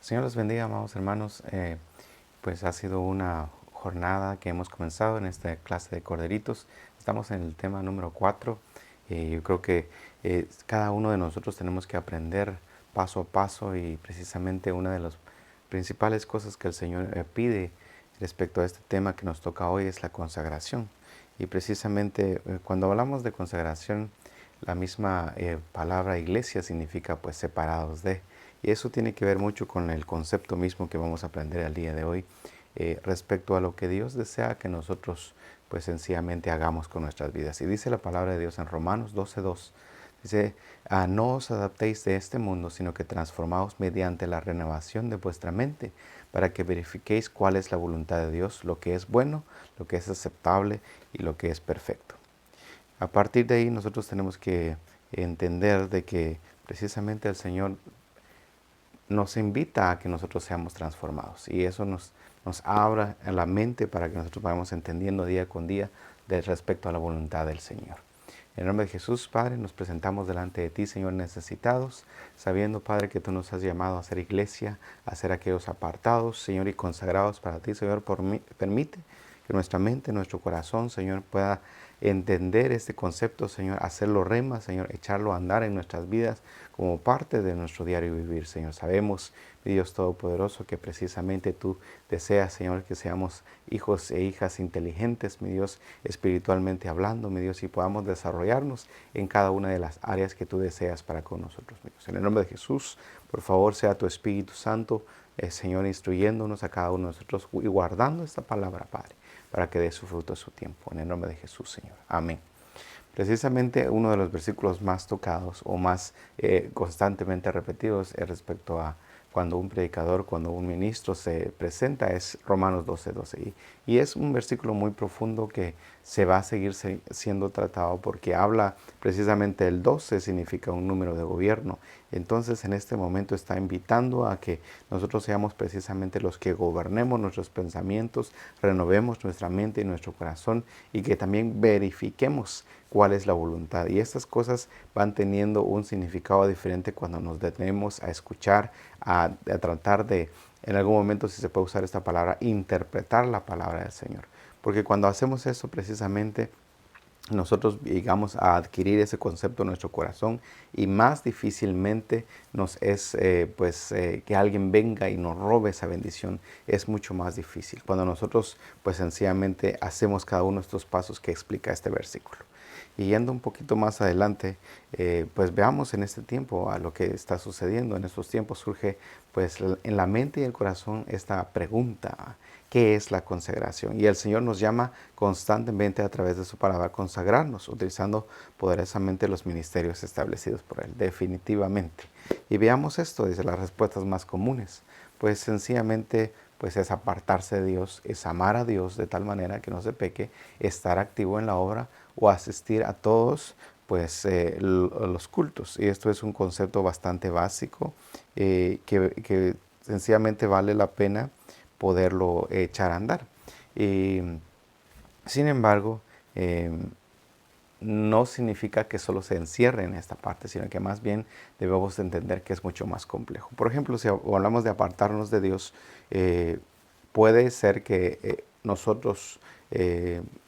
Señor los bendiga, amados hermanos. Pues ha sido una jornada que hemos comenzado en esta clase de corderitos. Estamos en el tema número 4. Yo creo que cada uno de nosotros tenemos que aprender paso a paso, y precisamente una de las principales cosas que el Señor pide respecto a este tema que nos toca hoy es la consagración. Y precisamente cuando hablamos de consagración, la misma palabra iglesia significa pues separados de. Y eso tiene que ver mucho con el concepto mismo que vamos a aprender el día de hoy respecto a lo que Dios desea que nosotros pues sencillamente hagamos con nuestras vidas. Y dice la palabra de Dios en Romanos 12:2. Dice, no os adaptéis de este mundo, sino que transformaos mediante la renovación de vuestra mente, para que verifiquéis cuál es la voluntad de Dios, lo que es bueno, lo que es aceptable y lo que es perfecto. A partir de ahí nosotros tenemos que entender de que precisamente el Señor nos invita a que nosotros seamos transformados, y eso nos abra la mente para que nosotros vayamos entendiendo día con día respecto a la voluntad del Señor. En el nombre de Jesús, Padre, nos presentamos delante de ti, Señor, necesitados, sabiendo, Padre, que tú nos has llamado a ser iglesia, a ser aquellos apartados, Señor, y consagrados para ti, Señor. Permite que nuestra mente, nuestro corazón, Señor, pueda entender este concepto, Señor, hacerlo rema, Señor, echarlo a andar en nuestras vidas como parte de nuestro diario vivir, Señor. Sabemos, mi Dios Todopoderoso, que precisamente tú deseas, Señor, que seamos hijos e hijas inteligentes, mi Dios, espiritualmente hablando, mi Dios, y podamos desarrollarnos en cada una de las áreas que tú deseas para con nosotros, mi Dios. En el nombre de Jesús, por favor, sea tu Espíritu Santo, Señor, instruyéndonos a cada uno de nosotros y guardando esta palabra, Padre, para que dé su fruto a su tiempo. En el nombre de Jesús, Señor. Amén. Precisamente uno de los versículos más tocados o más constantemente repetidos respecto a cuando un predicador, cuando un ministro se presenta, es Romanos 12:12. Y es un versículo muy profundo que se va a seguir siendo tratado, porque habla precisamente el 12, significa un número de gobierno. Entonces en este momento está invitando a que nosotros seamos precisamente los que gobernemos nuestros pensamientos, renovemos nuestra mente y nuestro corazón, y que también verifiquemos cuál es la voluntad. Y estas cosas van teniendo un significado diferente cuando nos detenemos a escuchar, a tratar de, en algún momento, si se puede usar esta palabra, interpretar la palabra del Señor. Porque cuando hacemos eso, precisamente nosotros llegamos a adquirir ese concepto en nuestro corazón, y más difícilmente nos es que alguien venga y nos robe esa bendición. Es mucho más difícil cuando nosotros pues sencillamente hacemos cada uno de estos pasos que explica este versículo. Y yendo un poquito más adelante, pues veamos en este tiempo a lo que está sucediendo. En estos tiempos surge pues en la mente y el corazón esta pregunta: ¿qué es la consagración? Y el Señor nos llama constantemente a través de su palabra a consagrarnos, utilizando poderosamente los ministerios establecidos por Él, definitivamente. Y veamos esto desde las respuestas más comunes. Pues sencillamente pues es apartarse de Dios, es amar a Dios de tal manera que no se peque, estar activo en la obra o asistir a todos pues los cultos. Y esto es un concepto bastante básico que sencillamente vale la pena poderlo echar a andar. Y, sin embargo, no significa que solo se encierre en esta parte, sino que más bien debemos entender que es mucho más complejo. Por ejemplo, si hablamos de apartarnos de Dios, puede ser que nosotros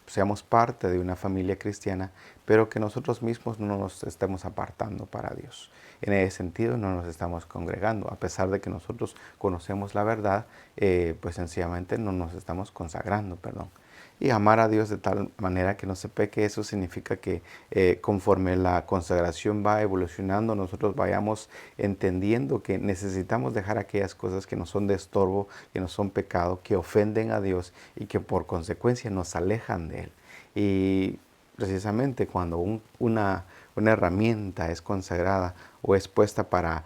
seamos parte de una familia cristiana, pero que nosotros mismos no nos estemos apartando para Dios. En ese sentido, no nos estamos congregando. A pesar de que nosotros conocemos la verdad, pues sencillamente no nos estamos consagrando, perdón. Y amar a Dios de tal manera que no se peque, eso significa que conforme la consagración va evolucionando, nosotros vayamos entendiendo que necesitamos dejar aquellas cosas que nos son de estorbo, que nos son pecado, que ofenden a Dios y que por consecuencia nos alejan de Él. Y precisamente cuando una herramienta es consagrada o es puesta para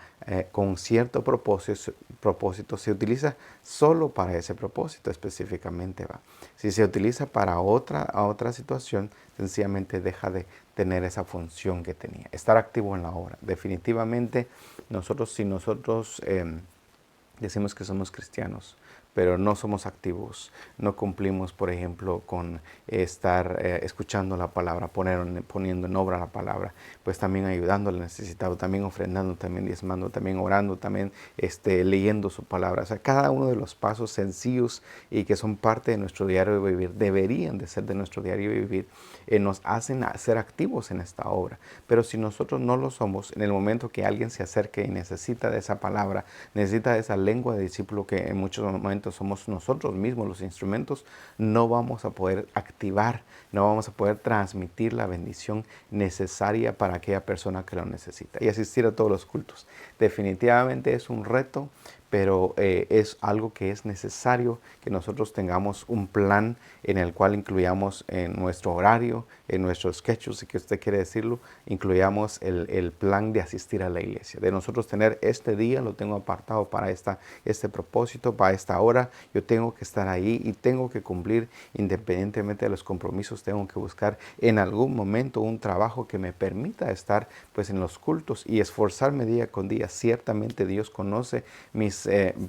con cierto propósito, se utiliza solo para ese propósito específicamente, ¿va? Si se utiliza para otra situación, sencillamente deja de tener esa función que tenía. Estar activo en la obra. Definitivamente, si nosotros decimos que somos cristianos, pero no somos activos, no cumplimos, por ejemplo, con estar escuchando la palabra, poniendo en obra la palabra, pues también ayudando al necesitado, también ofrendando, también diezmando, también orando, también leyendo su palabra. O sea, cada uno de los pasos sencillos y que son parte de nuestro diario de vivir, deberían de ser de nuestro diario de vivir, nos hacen ser activos en esta obra. Pero si nosotros no lo somos, en el momento que alguien se acerque y necesita de esa palabra, necesita de esa lengua de discípulo, que en muchos momentos somos nosotros mismos los instrumentos, no vamos a poder activar, no vamos a poder transmitir la bendición necesaria para aquella persona que lo necesita. Y asistir a todos los cultos. Definitivamente es un reto, pero es algo que es necesario que nosotros tengamos un plan en el cual incluyamos en nuestro horario, en nuestros sketches, si que usted quiere decirlo, incluyamos el plan de asistir a la iglesia, de nosotros tener este día, lo tengo apartado para este propósito, para esta hora, yo tengo que estar ahí y tengo que cumplir independientemente de los compromisos, tengo que buscar en algún momento un trabajo que me permita estar pues en los cultos y esforzarme día con día. Ciertamente Dios conoce mis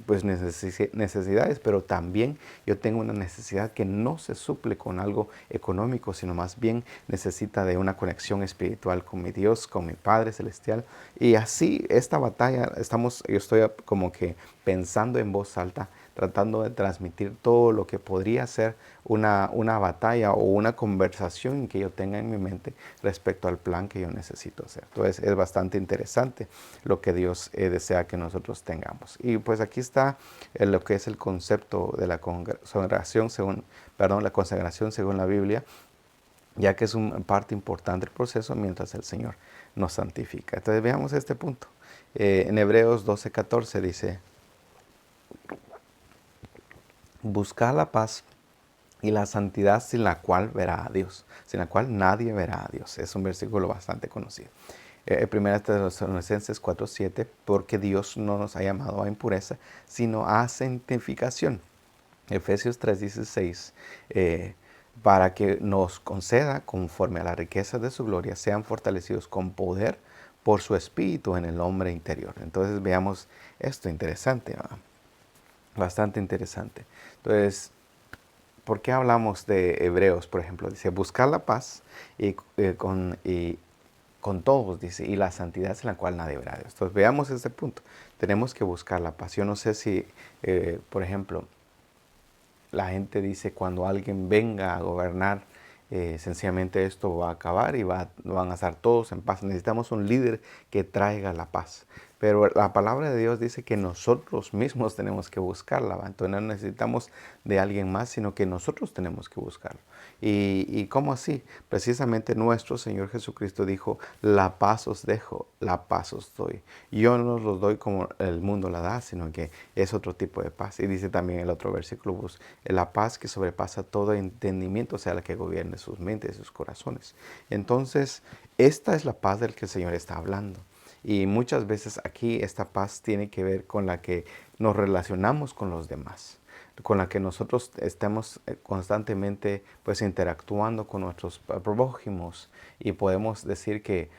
pues necesidades, pero también yo tengo una necesidad que no se suple con algo económico, sino más bien necesita de una conexión espiritual con mi Dios, con mi Padre Celestial. Y así esta batalla, yo estoy como que pensando en voz alta, tratando de transmitir todo lo que podría ser una batalla o una conversación que yo tenga en mi mente respecto al plan que yo necesito hacer. Entonces es bastante interesante lo que Dios desea que nosotros tengamos. Y pues aquí está lo que es el concepto de la consagración según la Biblia, ya que es una parte importante del proceso mientras el Señor nos santifica. Entonces veamos este punto. En Hebreos 12:14 dice: buscar la paz y la santidad sin la cual verá a Dios, sin la cual nadie verá a Dios. Es un versículo bastante conocido. Primera Tesalonicenses 4:7, porque Dios no nos ha llamado a impureza, sino a santificación. Efesios 3:16, para que nos conceda, conforme a la riqueza de su gloria, sean fortalecidos con poder por su espíritu en el hombre interior. Entonces veamos esto interesante, ¿verdad? Bastante interesante. Entonces, ¿por qué hablamos de Hebreos, por ejemplo? Dice, buscar la paz y con todos, dice, y la santidad en la cual nadie verá a Dios. Entonces, veamos este punto. Tenemos que buscar la paz. Yo no sé si, por ejemplo, la gente dice cuando alguien venga a gobernar, sencillamente esto va a acabar y van a estar todos en paz. Necesitamos un líder que traiga la paz. Pero la palabra de Dios dice que nosotros mismos tenemos que buscarla. Entonces no necesitamos de alguien más, sino que nosotros tenemos que buscarlo. ¿Y cómo así? Precisamente nuestro Señor Jesucristo dijo, la paz os dejo, la paz os doy. Yo no os los doy como el mundo la da, sino que es otro tipo de paz. Y dice también el otro versículo, la paz que sobrepasa todo entendimiento, sea la que gobierne sus mentes y sus corazones. Entonces, esta es la paz del que el Señor está hablando. Y muchas veces aquí esta paz tiene que ver con la que nos relacionamos con los demás, con la que nosotros estamos constantemente pues interactuando con nuestros prójimos, y podemos decir que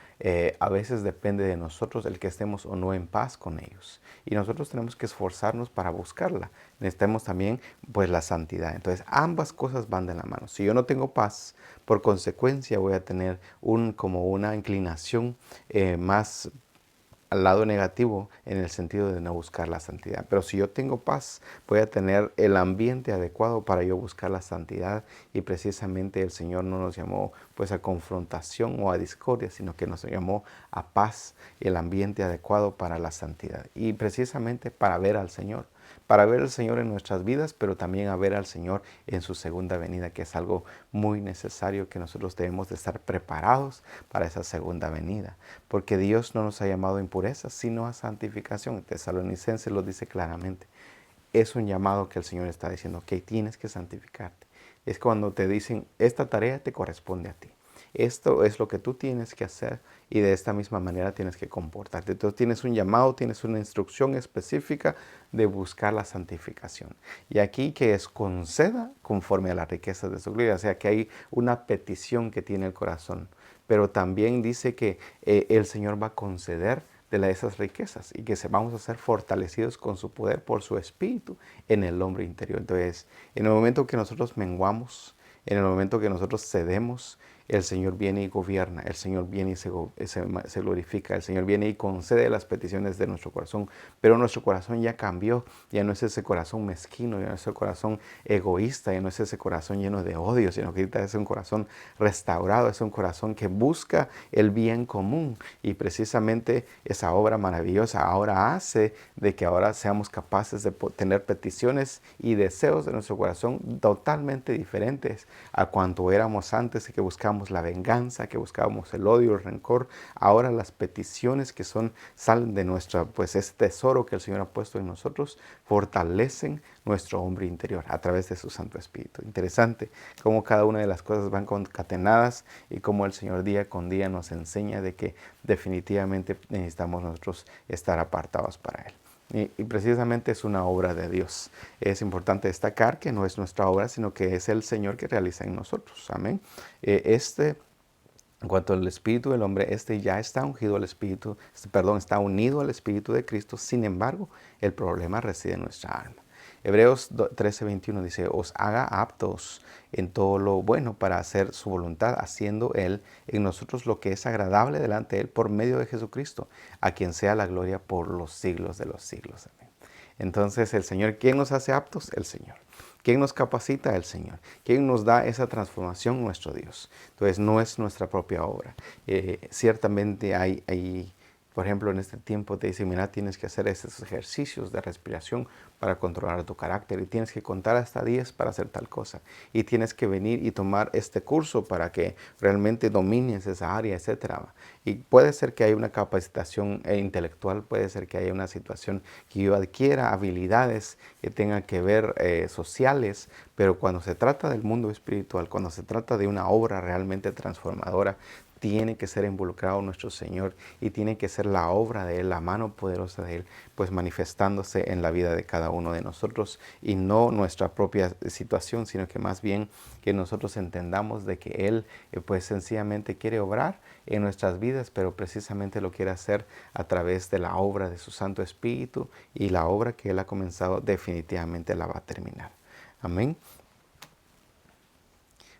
a veces depende de nosotros el que estemos o no en paz con ellos, y nosotros tenemos que esforzarnos para buscarla. Necesitamos también pues la santidad. Entonces ambas cosas van de la mano. Si yo no tengo paz, por consecuencia voy a tener como una inclinación más al lado negativo, en el sentido de no buscar la santidad. Pero si yo tengo paz, voy a tener el ambiente adecuado para yo buscar la santidad, y precisamente el Señor no nos llamó pues a confrontación o a discordia, sino que nos llamó a paz y el ambiente adecuado para la santidad, y precisamente para ver al Señor. Para ver al Señor en nuestras vidas, pero también a ver al Señor en su segunda venida, que es algo muy necesario, que nosotros debemos de estar preparados para esa segunda venida, porque Dios no nos ha llamado a impureza, sino a santificación. Tesalonicenses lo dice claramente. Es un llamado que el Señor está diciendo, que tienes que santificarte. Es cuando te dicen, esta tarea te corresponde a ti. Esto es lo que tú tienes que hacer, y de esta misma manera tienes que comportarte. Entonces tienes un llamado, tienes una instrucción específica de buscar la santificación. Y aquí que es conceda conforme a las riquezas de su gloria. O sea que hay una petición que tiene el corazón. Pero también dice que el Señor va a conceder esas riquezas y que vamos a ser fortalecidos con su poder por su espíritu en el hombre interior. Entonces, en el momento que nosotros menguamos, en el momento que nosotros cedemos, el Señor viene y gobierna, el Señor viene y se glorifica, el Señor viene y concede las peticiones de nuestro corazón, pero nuestro corazón ya cambió, ya no es ese corazón mezquino, ya no es ese corazón egoísta, ya no es ese corazón lleno de odio, sino que es un corazón restaurado, es un corazón que busca el bien común, y precisamente esa obra maravillosa ahora hace de que ahora seamos capaces de tener peticiones y deseos de nuestro corazón totalmente diferentes a cuanto éramos antes, y que buscábamos la venganza, que buscábamos el odio, el rencor. Ahora las peticiones que salen de nuestra, pues ese tesoro que el Señor ha puesto en nosotros, fortalecen nuestro hombre interior a través de su Santo Espíritu. Interesante cómo cada una de las cosas van concatenadas y cómo el Señor día con día nos enseña de que definitivamente necesitamos nosotros estar apartados para Él. Y precisamente es una obra de Dios. Es importante destacar que no es nuestra obra, sino que es el Señor que realiza en nosotros. Amén. En cuanto al Espíritu del hombre, ya está ungido al Espíritu, está unido al Espíritu de Cristo. Sin embargo, el problema reside en nuestra alma. Hebreos 13:21 dice, os haga aptos en todo lo bueno para hacer su voluntad, haciendo Él en nosotros lo que es agradable delante de Él por medio de Jesucristo, a quien sea la gloria por los siglos de los siglos. Amén. Entonces el Señor, ¿quién nos hace aptos? El Señor. ¿Quién nos capacita? El Señor. ¿Quién nos da esa transformación? Nuestro Dios. Entonces no es nuestra propia obra. Ciertamente hay, por ejemplo, en este tiempo te dice, mira, tienes que hacer estos ejercicios de respiración para controlar tu carácter, y tienes que contar hasta 10 para hacer tal cosa, y tienes que venir y tomar este curso para que realmente domines esa área, etc. Y puede ser que haya una capacitación intelectual, puede ser que haya una situación que yo adquiera habilidades que tengan que ver sociales, pero cuando se trata del mundo espiritual, cuando se trata de una obra realmente transformadora, tiene que ser involucrado nuestro Señor, y tiene que ser la obra de Él, la mano poderosa de Él, pues manifestándose en la vida de cada uno de nosotros, y no nuestra propia situación, sino que más bien que nosotros entendamos de que Él pues sencillamente quiere obrar en nuestras vidas, pero precisamente lo quiere hacer a través de la obra de su Santo Espíritu, y la obra que Él ha comenzado definitivamente la va a terminar. Amén.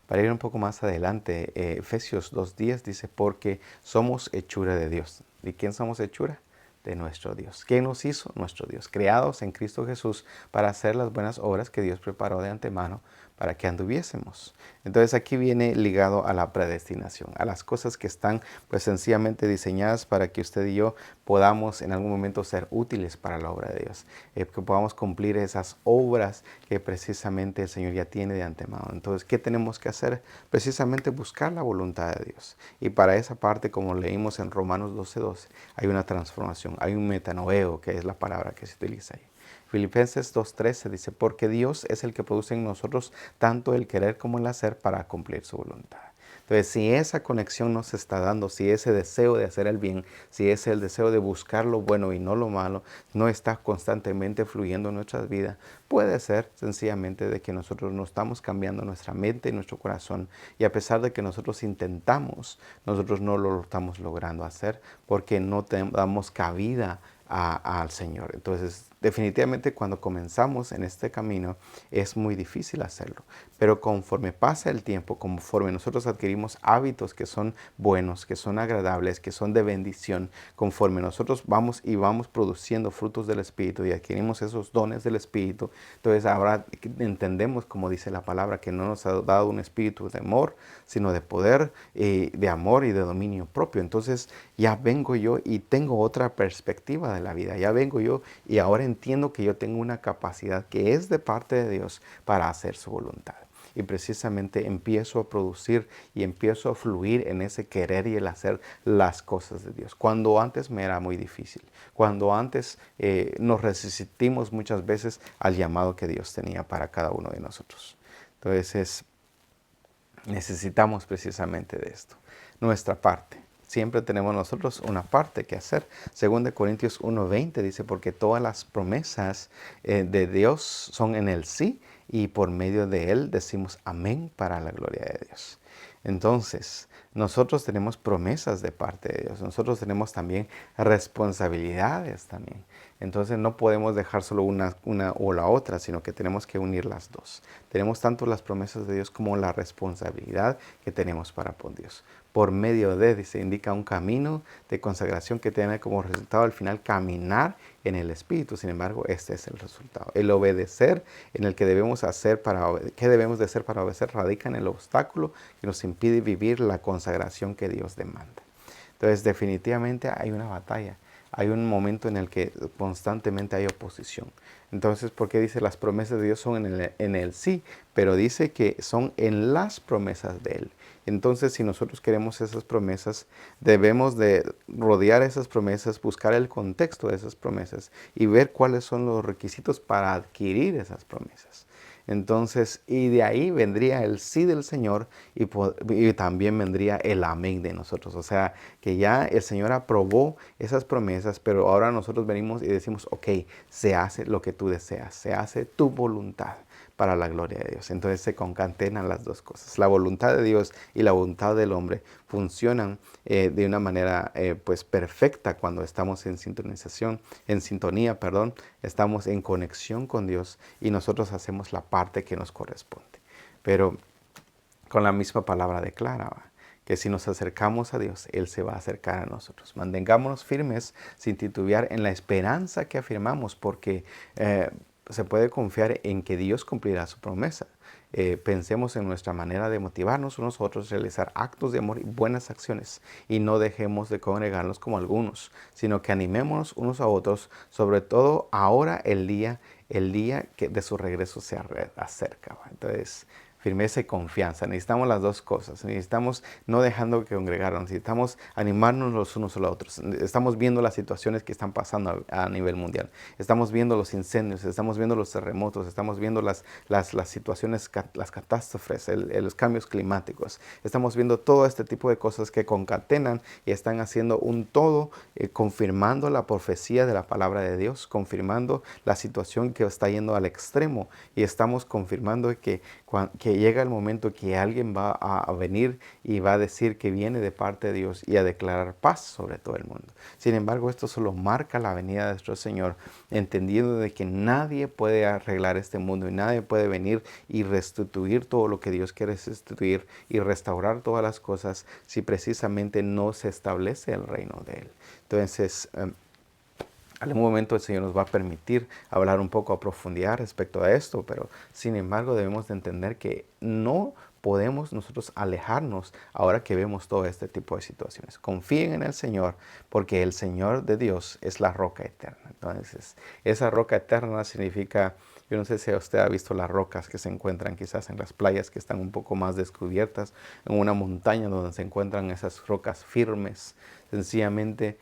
Para ir un poco más adelante, Efesios 2:10 dice, porque somos hechura de Dios. ¿De quién somos hechura? De nuestro Dios. ¿Quién nos hizo? Nuestro Dios. Creados en Cristo Jesús para hacer las buenas obras que Dios preparó de antemano para que anduviésemos. Entonces aquí viene ligado a la predestinación, a las cosas que están pues sencillamente diseñadas para que usted y yo podamos en algún momento ser útiles para la obra de Dios, que podamos cumplir esas obras que precisamente el Señor ya tiene de antemano. Entonces, ¿qué tenemos que hacer? Precisamente buscar la voluntad de Dios. Y para esa parte, como leímos en Romanos 12:12, hay una transformación, hay un metanoeo, que es la palabra que se utiliza ahí. Filipenses 2:13 dice, porque Dios es el que produce en nosotros tanto el querer como el hacer para cumplir su voluntad. Entonces, si esa conexión nos está dando, si ese deseo de hacer el bien, si es el deseo de buscar lo bueno y no lo malo, no está constantemente fluyendo en nuestras vidas, puede ser sencillamente de que nosotros no estamos cambiando nuestra mente y nuestro corazón, y a pesar de que nosotros intentamos, nosotros no lo estamos logrando hacer porque no damos cabida al Señor. Entonces, definitivamente cuando comenzamos en este camino es muy difícil hacerlo, pero conforme pasa el tiempo, conforme nosotros adquirimos hábitos que son buenos, que son agradables, que son de bendición, conforme nosotros vamos produciendo frutos del Espíritu y adquirimos esos dones del Espíritu, entonces ahora entendemos, como dice la palabra, que no nos ha dado un espíritu de temor, sino de poder, de amor y de dominio propio. Entonces ya vengo yo y tengo otra perspectiva de la vida. Ya vengo yo y ahora entiendo que yo tengo una capacidad que es de parte de Dios para hacer su voluntad. Y precisamente empiezo a producir y empiezo a fluir en ese querer y el hacer las cosas de Dios. Cuando antes me era muy difícil, cuando antes nos resistimos muchas veces al llamado que Dios tenía para cada uno de nosotros. Entonces necesitamos precisamente de esto, nuestra parte. Siempre tenemos nosotros una parte que hacer. Según de Corintios 1:20 dice, porque todas las promesas de Dios son en el sí, y por medio de Él decimos amén para la gloria de Dios. Entonces, nosotros tenemos promesas de parte de Dios. Nosotros tenemos también responsabilidades también. Entonces no podemos dejar solo una o la otra, sino que tenemos que unir las dos. Tenemos tanto las promesas de Dios como la responsabilidad que tenemos para con Dios. Por medio de, se indica un camino de consagración que tiene como resultado al final caminar en el Espíritu. Sin embargo, este es el resultado. El obedecer en el que debemos hacer ¿qué debemos de hacer para obedecer? Radica en el obstáculo que nos impide vivir la consagración que Dios demanda. Entonces, definitivamente hay una batalla. Hay un momento en el que constantemente hay oposición. Entonces, ¿por qué dice las promesas de Dios son en el sí? Pero dice que son en las promesas de Él. Entonces, si nosotros queremos esas promesas, debemos de rodear esas promesas, buscar el contexto de esas promesas y ver cuáles son los requisitos para adquirir esas promesas. Entonces, y de ahí vendría el sí del Señor y también vendría el amén de nosotros. O sea, que ya el Señor aprobó esas promesas, pero ahora nosotros venimos y decimos, ok, se hace lo que tú deseas, se hace tu voluntad para la gloria de Dios. Entonces se concatenan las dos cosas. La voluntad de Dios y la voluntad del hombre funcionan de una manera pues perfecta cuando estamos en sintonización, en sintonía, perdón, estamos en conexión con Dios y nosotros hacemos la parte que nos corresponde. Pero con la misma palabra declara que si nos acercamos a Dios, Él se va a acercar a nosotros. Mantengámonos firmes sin titubear en la esperanza que afirmamos, porque se puede confiar en que Dios cumplirá su promesa. Pensemos en nuestra manera de motivarnos unos a otros, realizar actos de amor y buenas acciones, y no dejemos de congregarnos como algunos, sino que animémonos unos a otros, sobre todo ahora el día que de su regreso se acerca. Entonces, firmeza y confianza. Necesitamos las dos cosas. Necesitamos no dejando que congregarnos. Necesitamos animarnos los unos a los otros. Estamos viendo las situaciones que están pasando a nivel mundial. Estamos viendo los incendios, estamos viendo los terremotos, estamos viendo las situaciones, las catástrofes, los cambios climáticos. Estamos viendo todo este tipo de cosas que concatenan y están haciendo un todo, confirmando la profecía de la palabra de Dios, confirmando la situación que está yendo al extremo, y estamos confirmando que llega el momento que alguien va a venir y va a decir que viene de parte de Dios y a declarar paz sobre todo el mundo. Sin embargo, esto solo marca la venida de nuestro Señor, entendiendo de que nadie puede arreglar este mundo y nadie puede venir y restituir todo lo que Dios quiere restituir y restaurar todas las cosas si precisamente no se establece el reino de Él. Entonces, algún momento el Señor nos va a permitir hablar un poco a profundidad respecto a esto, pero sin embargo debemos de entender que no podemos nosotros alejarnos ahora que vemos todo este tipo de situaciones. Confíen en el Señor, porque el Señor de Dios es la roca eterna. Entonces, esa roca eterna significa, yo no sé si usted ha visto las rocas que se encuentran quizás en las playas que están un poco más descubiertas, en una montaña donde se encuentran esas rocas firmes. Sencillamente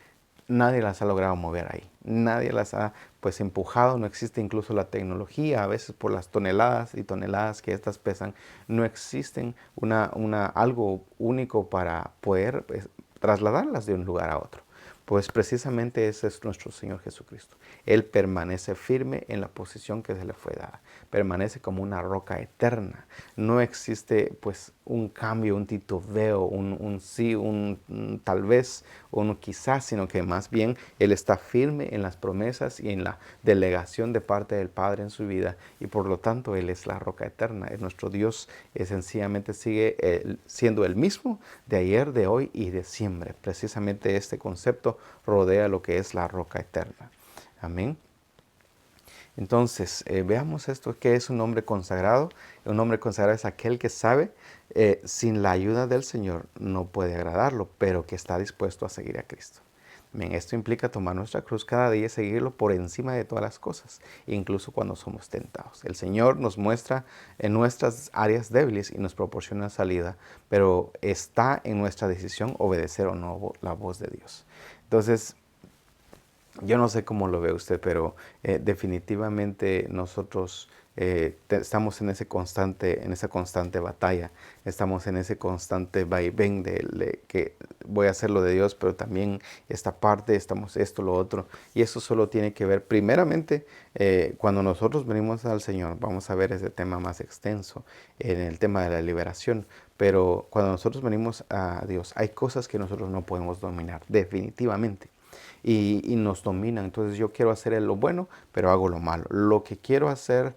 nadie las ha logrado mover ahí. Nadie las ha pues empujado. No existe incluso la tecnología. A veces por las toneladas y toneladas que estas pesan, no existen algo único para poder pues, trasladarlas de un lugar a otro. Pues precisamente ese es nuestro Señor Jesucristo. Él permanece firme en la posición que se le fue dada. Permanece como una roca eterna. No existe pues un cambio, un titubeo, un sí, un tal vez, un quizás, sino que más bien Él está firme en las promesas y en la delegación de parte del Padre en su vida, y por lo tanto Él es la roca eterna. Nuestro Dios sencillamente sigue siendo el mismo de ayer, de hoy y de siempre. Precisamente este concepto rodea lo que es la roca eterna. Amén. Entonces, veamos esto, ¿qué es un hombre consagrado? Un hombre consagrado es aquel que sabe, sin la ayuda del Señor no puede agradarlo, pero que está dispuesto a seguir a Cristo. Amén. Esto implica tomar nuestra cruz cada día y seguirlo por encima de todas las cosas, incluso cuando somos tentados. El Señor nos muestra en nuestras áreas débiles y nos proporciona salida, pero está en nuestra decisión obedecer o no la voz de Dios. Entonces, yo no sé cómo lo ve usted, pero definitivamente nosotros estamos en esa constante batalla, estamos en ese constante vaivén de que voy a hacer lo de Dios, pero también esta parte, estamos esto, lo otro, y eso solo tiene que ver, primeramente, cuando nosotros venimos al Señor, vamos a ver ese tema más extenso, en el tema de la liberación, Pero cuando nosotros venimos a Dios, hay cosas que nosotros no podemos dominar, definitivamente. Y nos dominan. Entonces yo quiero hacer lo bueno, pero hago lo malo. Lo que quiero hacer,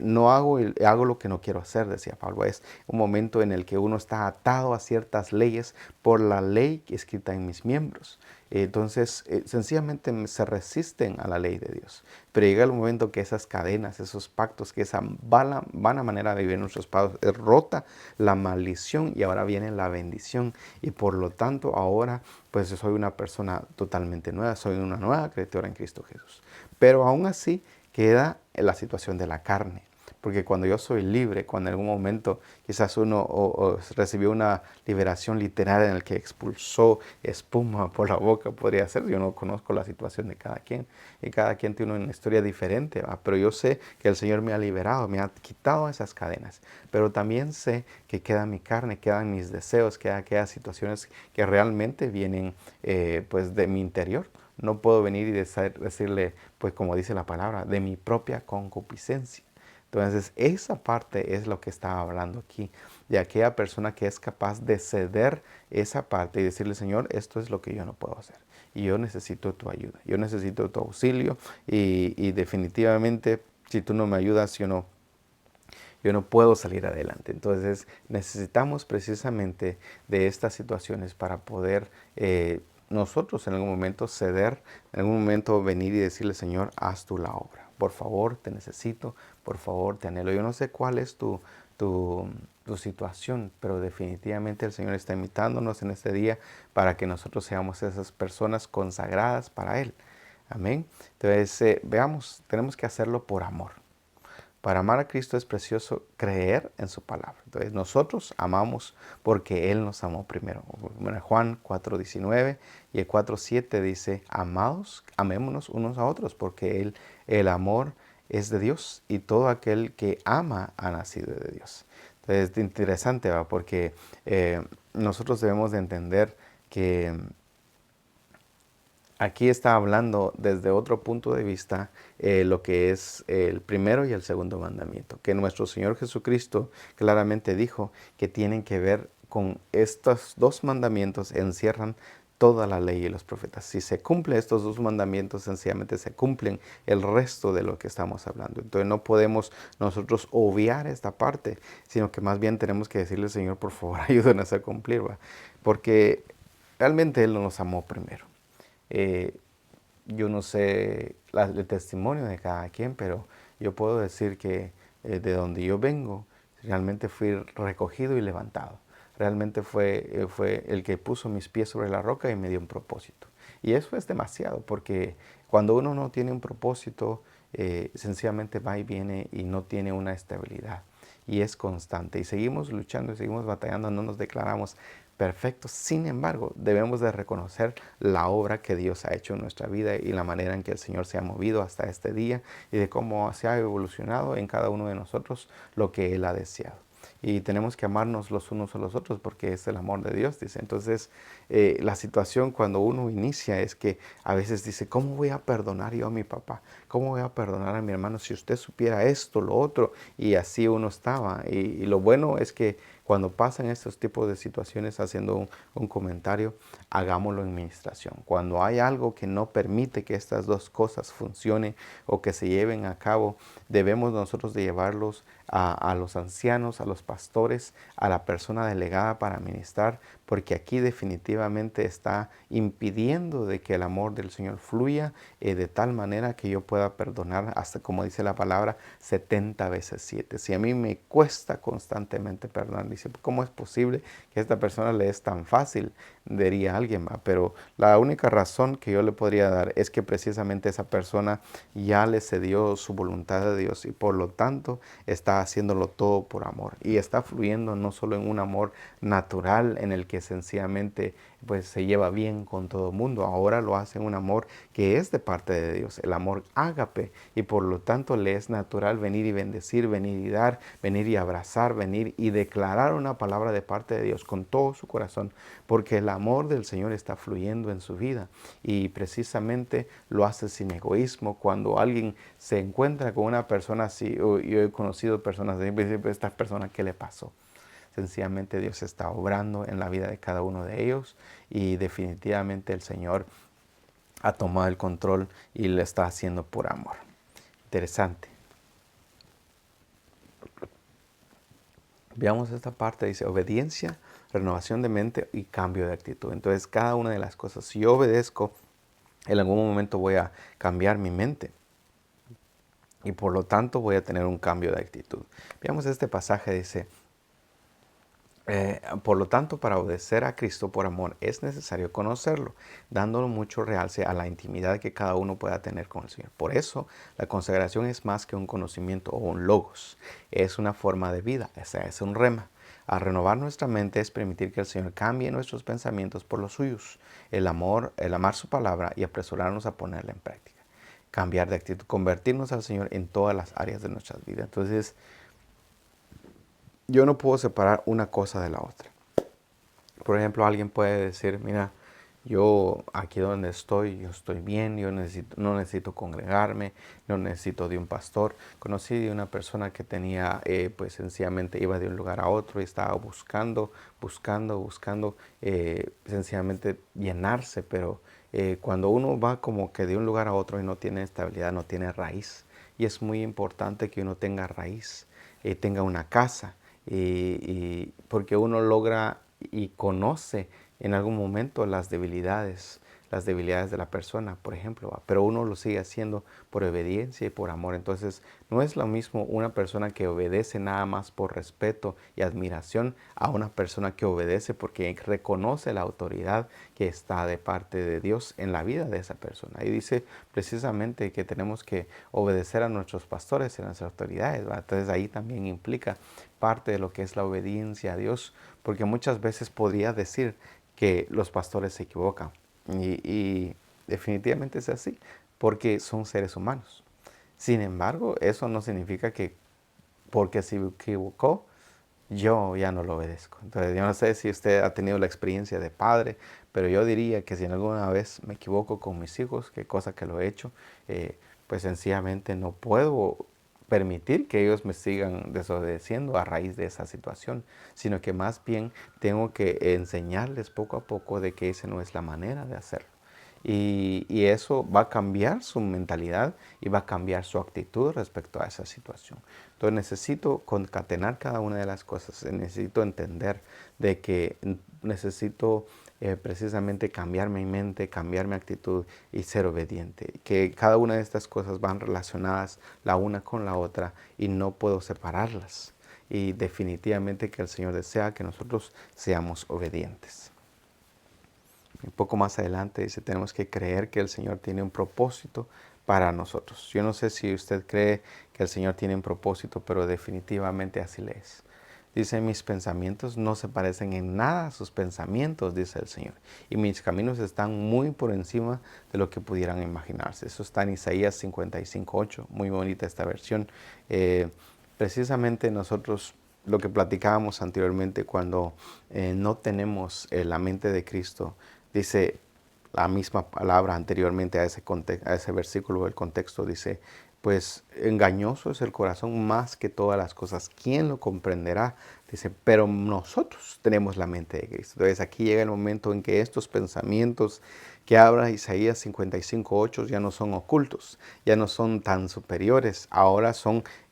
no hago, hago lo que no quiero hacer, decía Pablo. Es un momento en el que uno está atado a ciertas leyes por la ley escrita en mis miembros. Entonces, sencillamente se resisten a la ley de Dios. Pero llega el momento que esas cadenas, esos pactos, que esa vana manera de vivir nuestros padres es rota, la maldición, y ahora viene la bendición. Y por lo tanto, ahora pues yo soy una persona totalmente nueva, soy una nueva criatura en Cristo Jesús. Pero aún así queda la situación de la carne. Porque cuando yo soy libre, cuando en algún momento quizás uno recibió una liberación literal en el que expulsó espuma por la boca, podría ser. Yo no conozco la situación de cada quien y cada quien tiene una historia diferente, ¿va? Pero yo sé que el Señor me ha liberado, me ha quitado esas cadenas. Pero también sé que queda mi carne, quedan mis deseos, quedan aquellas situaciones que realmente vienen pues de mi interior. No puedo venir y decirle, pues como dice la palabra, de mi propia concupiscencia. Entonces, esa parte es lo que estaba hablando aquí, de aquella persona que es capaz de ceder esa parte y decirle, Señor, esto es lo que yo no puedo hacer. Y yo necesito tu ayuda, yo necesito tu auxilio y definitivamente, si tú no me ayudas, yo no puedo salir adelante. Entonces necesitamos precisamente de estas situaciones para poder nosotros en algún momento ceder, en algún momento venir y decirle, Señor, haz tú la obra. Por favor, te necesito, por favor, te anhelo. Yo no sé cuál es tu, tu situación, pero definitivamente el Señor está invitándonos en este día para que nosotros seamos esas personas consagradas para Él. Amén. Entonces, veamos, tenemos que hacerlo por amor. Para amar a Cristo es precioso creer en su palabra. Entonces nosotros amamos porque Él nos amó primero. Bueno, Juan 4:19 y el 4:7 dice, amados, amémonos unos a otros porque el amor es de Dios y todo aquel que ama ha nacido de Dios. Entonces es interesante, ¿va? Porque nosotros debemos de entender que aquí está hablando desde otro punto de vista lo que es el primero y el segundo mandamiento, que nuestro Señor Jesucristo claramente dijo que tienen que ver con estos dos mandamientos, encierran toda la ley y los profetas. Si se cumplen estos dos mandamientos, sencillamente se cumplen el resto de lo que estamos hablando. Entonces no podemos nosotros obviar esta parte, sino que más bien tenemos que decirle, Señor, por favor, ayúdenos a cumplir, ¿va? Porque realmente Él nos amó primero. Eh, yo no sé el testimonio de cada quien, pero yo puedo decir que de donde yo vengo, realmente fui recogido y levantado. Realmente fue el que puso mis pies sobre la roca y me dio un propósito. Y eso es demasiado, porque cuando uno no tiene un propósito, sencillamente va y viene y no tiene una estabilidad. Y es constante. Y seguimos luchando y seguimos batallando, no nos declaramos perfectos. Sin embargo, debemos de reconocer la obra que Dios ha hecho en nuestra vida y la manera en que el Señor se ha movido hasta este día y de cómo se ha evolucionado en cada uno de nosotros lo que Él ha deseado. Y tenemos que amarnos los unos a los otros porque es el amor de Dios, dice. Entonces, la situación cuando uno inicia es que a veces dice, ¿cómo voy a perdonar yo a mi papá? ¿Cómo voy a perdonar a mi hermano si usted supiera esto, lo otro? Y así uno estaba. Y lo bueno es que cuando pasan estos tipos de situaciones, haciendo un comentario, hagámoslo en administración. Cuando hay algo que no permite que estas dos cosas funcionen o que se lleven a cabo, debemos nosotros de llevarlos a los ancianos, a los pastores, a la persona delegada para ministrar, porque aquí definitivamente está impidiendo de que el amor del Señor fluya de tal manera que yo pueda perdonar hasta, como dice la palabra, 70 veces 7. Si a mí me cuesta constantemente perdonar, dice, ¿cómo es posible que a esta persona le es tan fácil? Diría alguien, ¿va? Pero la única razón que yo le podría dar es que precisamente esa persona ya le cedió su voluntad a Dios y por lo tanto está haciéndolo todo por amor y está fluyendo no solo en un amor natural en el que sencillamente pues se lleva bien con todo el mundo, ahora lo hace en un amor que es de parte de Dios, el amor ágape, y por lo tanto le es natural venir y bendecir, venir y dar, venir y abrazar, venir y declarar una palabra de parte de Dios con todo su corazón, porque el amor del Señor está fluyendo en su vida y precisamente lo hace sin egoísmo. Cuando alguien se encuentra con una persona así, yo he conocido personas de esta persona, ¿qué le pasó? sencillamente Dios está obrando en la vida de cada uno de ellos y definitivamente el Señor ha tomado el control y lo está haciendo por amor. Interesante. Veamos esta parte, dice obediencia, renovación de mente y cambio de actitud. Entonces cada una de las cosas, si yo obedezco, en algún momento voy a cambiar mi mente y por lo tanto voy a tener un cambio de actitud. Veamos este pasaje, dice, por lo tanto, para obedecer a Cristo por amor es necesario conocerlo, dándole mucho realce a la intimidad que cada uno pueda tener con el Señor. Por eso, la consagración es más que un conocimiento o un logos, es una forma de vida, es un rema. A renovar nuestra mente es permitir que el Señor cambie nuestros pensamientos por los suyos, el amar su palabra y apresurarnos a ponerla en práctica. Cambiar de actitud, convertirnos al Señor en todas las áreas de nuestras vidas. Entonces, yo no puedo separar una cosa de la otra. Por ejemplo, alguien puede decir, mira, yo aquí donde estoy, yo estoy bien, yo no necesito congregarme, no necesito de un pastor. Conocí de una persona que tenía, pues sencillamente iba de un lugar a otro y estaba buscando, sencillamente llenarse, pero cuando uno va como que de un lugar a otro y no tiene estabilidad, no tiene raíz. Y es muy importante que uno tenga raíz, tenga una casa, porque uno logra y conoce en algún momento las debilidades de la persona, por ejemplo, ¿va? Pero uno lo sigue haciendo por obediencia y por amor. Entonces, no es lo mismo una persona que obedece nada más por respeto y admiración a una persona que obedece porque reconoce la autoridad que está de parte de Dios en la vida de esa persona. Y dice precisamente que tenemos que obedecer a nuestros pastores y a nuestras autoridades, ¿va? Entonces, ahí también implica parte de lo que es la obediencia a Dios, porque muchas veces podría decir que los pastores se equivocan y definitivamente es así, porque son seres humanos. Sin embargo, eso no significa que porque se equivocó, yo ya no lo obedezco. Entonces, yo no sé si usted ha tenido la experiencia de padre, pero yo diría que si en alguna vez me equivoco con mis hijos, que cosa que lo he hecho, pues sencillamente no puedo permitir que ellos me sigan desobedeciendo a raíz de esa situación, sino que más bien tengo que enseñarles poco a poco de que esa no es la manera de hacerlo. Y eso va a cambiar su mentalidad y va a cambiar su actitud respecto a esa situación. Entonces necesito concatenar cada una de las cosas, necesito entender de que necesito precisamente cambiar mi mente, cambiar mi actitud y ser obediente. Que cada una de estas cosas van relacionadas la una con la otra y no puedo separarlas. Y definitivamente que el Señor desea que nosotros seamos obedientes. Un poco más adelante dice, tenemos que creer que el Señor tiene un propósito para nosotros. Yo no sé si usted cree que el Señor tiene un propósito, pero definitivamente así le es. Dice, mis pensamientos no se parecen en nada a sus pensamientos, dice el Señor. Y mis caminos están muy por encima de lo que pudieran imaginarse. Eso está en Isaías 55:8. Muy bonita esta versión. Precisamente nosotros, lo que platicábamos anteriormente, cuando no tenemos la mente de Cristo, dice la misma palabra anteriormente a ese versículo, el contexto dice, pues engañoso es el corazón más que todas las cosas. ¿Quién lo comprenderá? Dice, pero nosotros tenemos la mente de Cristo. Entonces aquí llega el momento en que estos pensamientos que habla Isaías 55:8 ya no son ocultos, ya no son tan superiores, ahora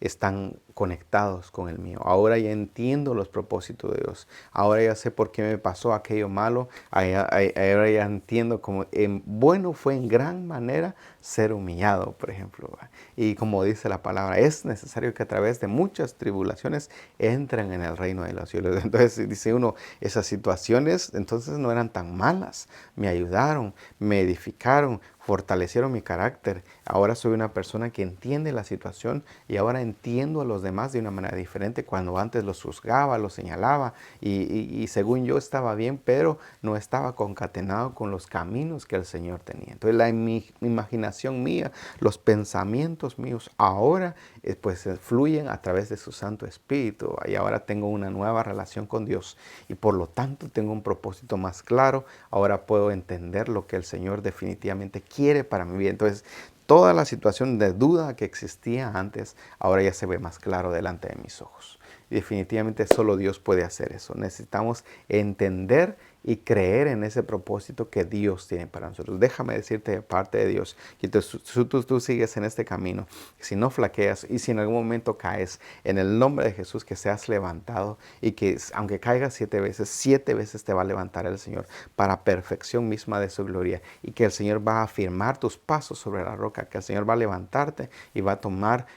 están conectados con el mío. Ahora ya entiendo los propósitos de Dios. Ahora ya sé por qué me pasó aquello malo. Ahora ya entiendo cómo bueno fue en gran manera ser humillado, por ejemplo. Y como dice la palabra, es necesario que a través de muchas tribulaciones entren en el reino de los cielos. Entonces dice uno, esas situaciones entonces no eran tan malas. Me ayudaron, me edificaron, fortalecieron mi carácter. Ahora soy una persona que entiende la situación y ahora entiendo a los demás de una manera diferente cuando antes los juzgaba, los señalaba y según yo estaba bien, pero no estaba concatenado con los caminos que el Señor tenía. Entonces la imaginación mía, los pensamientos míos ahora pues fluyen a través de su Santo Espíritu y ahora tengo una nueva relación con Dios y por lo tanto tengo un propósito más claro. Ahora puedo entender lo que el Señor definitivamente quiere para mi vida. Entonces toda la situación de duda que existía antes, ahora ya se ve más claro delante de mis ojos. Y definitivamente solo Dios puede hacer eso. Necesitamos entender y creer en ese propósito que Dios tiene para nosotros. Déjame decirte de parte de Dios que tú sigues en este camino, si no flaqueas y si en algún momento caes, en el nombre de Jesús que seas levantado y que aunque caigas 7 veces te va a levantar el Señor para perfección misma de su gloria, y que el Señor va a afirmar tus pasos sobre la roca, que el Señor va a levantarte y va a tomar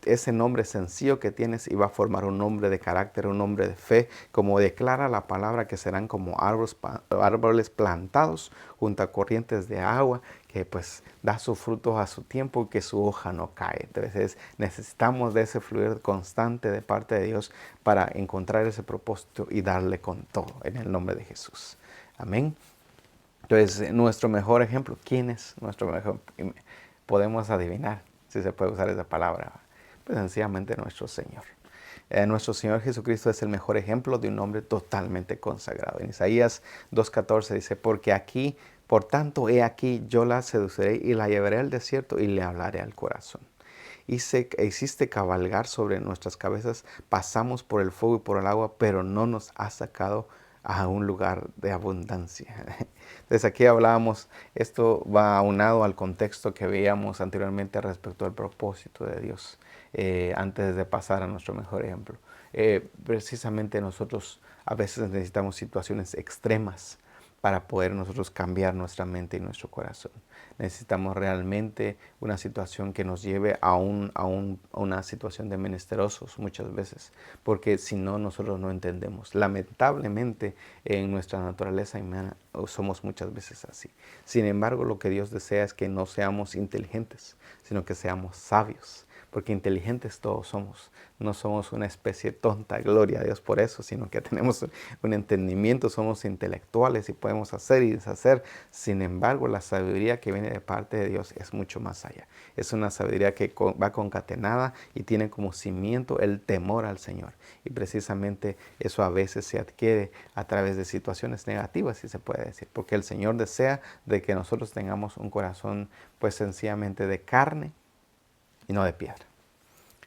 ese nombre sencillo que tienes y va a formar un nombre de carácter, un nombre de fe, como declara la palabra, que serán como árboles plantados junto a corrientes de agua, que pues da su fruto a su tiempo y que su hoja no cae. Entonces necesitamos de ese fluir constante de parte de Dios para encontrar ese propósito y darle con todo en el nombre de Jesús. Amén. Entonces, nuestro mejor ejemplo, ¿quién es nuestro mejor? Podemos adivinar si se puede usar esa palabra. Pues sencillamente nuestro Señor. Nuestro Señor Jesucristo es el mejor ejemplo de un hombre totalmente consagrado. En Isaías 2:14 dice, porque aquí, por tanto, he aquí, yo la seduciré y la llevaré al desierto y le hablaré al corazón. Hiciste cabalgar sobre nuestras cabezas, pasamos por el fuego y por el agua, pero no nos has sacado a un lugar de abundancia. Entonces aquí hablábamos, esto va aunado al contexto que veíamos anteriormente respecto al propósito de Dios, antes de pasar a nuestro mejor ejemplo. Precisamente nosotros a veces necesitamos situaciones extremas para poder nosotros cambiar nuestra mente y nuestro corazón. Necesitamos realmente una situación que nos lleve a una situación de menesterosos muchas veces, porque si no, nosotros no entendemos. Lamentablemente, en nuestra naturaleza humana somos muchas veces así. Sin embargo, lo que Dios desea es que no seamos inteligentes, sino que seamos sabios, porque inteligentes todos somos. No somos una especie tonta, gloria a Dios por eso, sino que tenemos un entendimiento, somos intelectuales y podemos hacer y deshacer. Sin embargo, la sabiduría que viene de parte de Dios es mucho más allá. Es una sabiduría que va concatenada y tiene como cimiento el temor al Señor. Y precisamente eso a veces se adquiere a través de situaciones negativas, si se puede decir, porque el Señor desea de que nosotros tengamos un corazón pues sencillamente de carne y no de piedra.